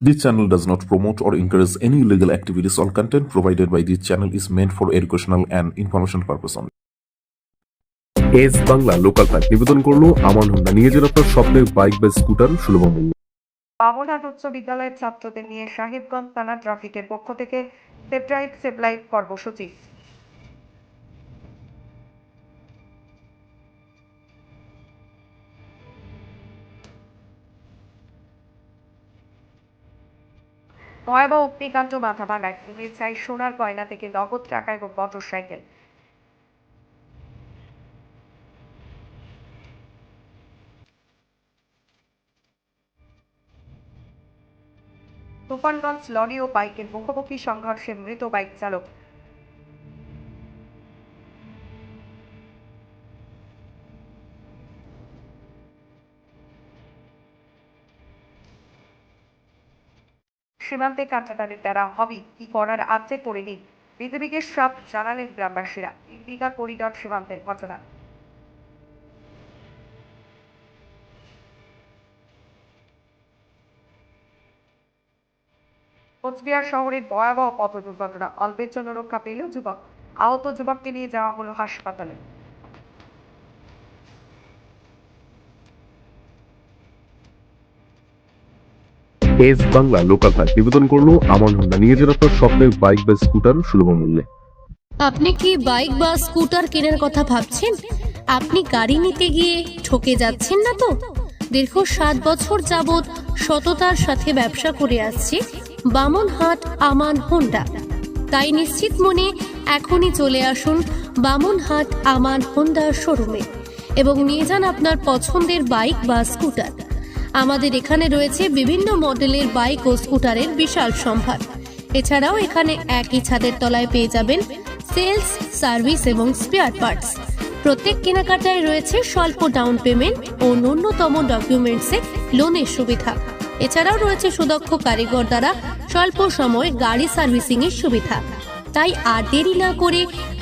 This channel does not promote or encourage any illegal activities. All content provided by this channel is meant for educational and information purpose only. S Bangla local five নিবেদন করলো আমান Honda নিয়ে যান আপনার স্বপ্নের bike বা scooter সুলভ মূল্যে। বামনহাট উচ্চ বিদ্যালয়ের ছাত্রদের নিয়ে সাহেবগঞ্জ থানা ট্রাফিকের পক্ষ থেকে সেভ লাইফ কর্মসূচি। ভয়াবহ অগ্নিকাণ্ড মাথা ভাঙায় চাই সোনার গয়না থেকে নগদ টাকা এবং মোটরসাইকেল। তুফানগঞ্জ লরি ও বাইকের মুখোমুখি সংঘর্ষে মৃত বাইক চালক। সীমান্তে কাঁটাতারের দ্বারা হবি কি করার আজ্ঞে করেনি বিজেপিকে সব জানালেন গ্রামবাসীরা। ইন্ডিকা করিডর সীমান্তের ঘটনা। কোচবিহার শহরের ভয়াবহ পথ দুর্ঘটনা, অল্পের জন্য রক্ষা পেল যুবক। আহত যুবককে নিয়ে যাওয়া হলো হাসপাতালে। এস বাংলা লোকাল ফাইভ নিবেদন করলো আমান হোন্ডা নিয়ে যান আপনার স্বপ্নের বাইক বা স্কুটার সুলভ মূল্যে। আপনি কি বাইক বা স্কুটার কেনার কথা ভাবছেন? আপনি গাড়ি নিতে গিয়ে ঠকে যাচ্ছেন না তো? দীর্ঘ 7 বছর যাবৎ সততার সাথে ব্যবসা করে আসছে বামনহাট আমান হোন্ডা। তাই নিশ্চিত মনে এখনই চলে আসুন বামনহাট আমান হোন্ডা শোরুমে এবং নিয়ে যান আপনার পছন্দের বাইক বা স্কুটার। আমাদের এখানে রয়েছে বিভিন্ন মডেলের বাইক ও স্কুটারের বিশাল সম্ভার। এছাড়াও এখানে একই ছাদের তলায় পেয়ে যাবেন সেলস, সার্ভিস এবং স্পেয়ার পার্টস। প্রত্যেক কেনাকাটায় রয়েছে স্বল্প ডাউন পেমেন্ট ও ন্যূনতম ডকুমেন্টসে লোনের সুবিধা। এছাড়াও রয়েছে সুদক্ষ কারিগর দ্বারা স্বল্প সময়ে গাড়ি সার্ভিসিং এর সুবিধা। তাই আর দেরি না করে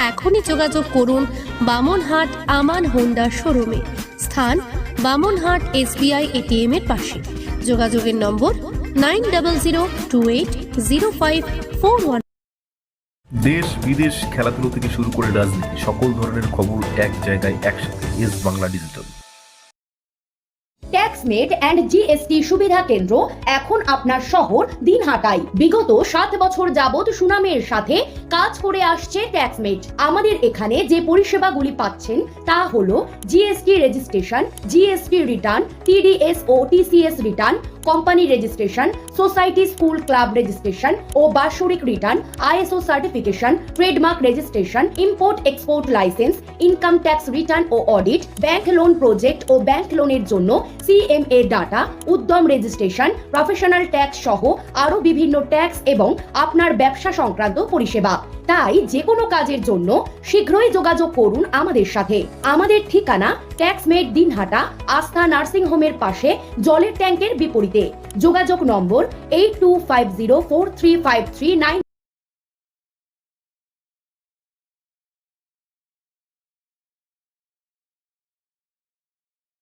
এখনই যোগাযোগ করুন বামনহাট আমান হোন্ডা শোরুমে। স্থান বামনহাট SBI ATM এর পাশে। যোগাযোগের নম্বর 9002805441। দেশ বিদেশ, খেলাধুলো থেকে শুরু করে রাজনীতি, সকল ধরনের খবর এক জায়গায় একসাথে। S Bangla digital. Taxmate and GST সুবিধা কেন্দ্র এখন আপনার শহর দিনহাটায়। বিগত 7 বছর যাবৎ সুনামের সাথে কাজ করে আসছে ট্যাক্সমেট। আমাদের এখানে যে পরিষেবাগুলি পাচ্ছেন তা হলো GST registration, GST return, TDS ও TCS return, company registration, society school club registration ও বাৎসরিক return, ISO certification, trademark registration, import export licence, income tax return ও অডিট, ব্যাংক লোন প্রজেক্ট ও ব্যাংক লোনের জন্য CMA data, Udyam registration, professional tax সহ আরো বিভিন্ন ট্যাক্স এবং আপনার ব্যবসা সংক্রান্ত পরিষেবা। তাই যে কোনো কাজের জন্য শীঘ্রই যোগাযোগ করুন আমাদের সাথে। আমাদের ঠিকানা ট্যাক্সমেট দিনহাটা, আস্থা নার্সিং হোমের পাশে, জলের ট্যাঙ্কের বিপরীতে। যোগাযোগ নম্বর 8250435399।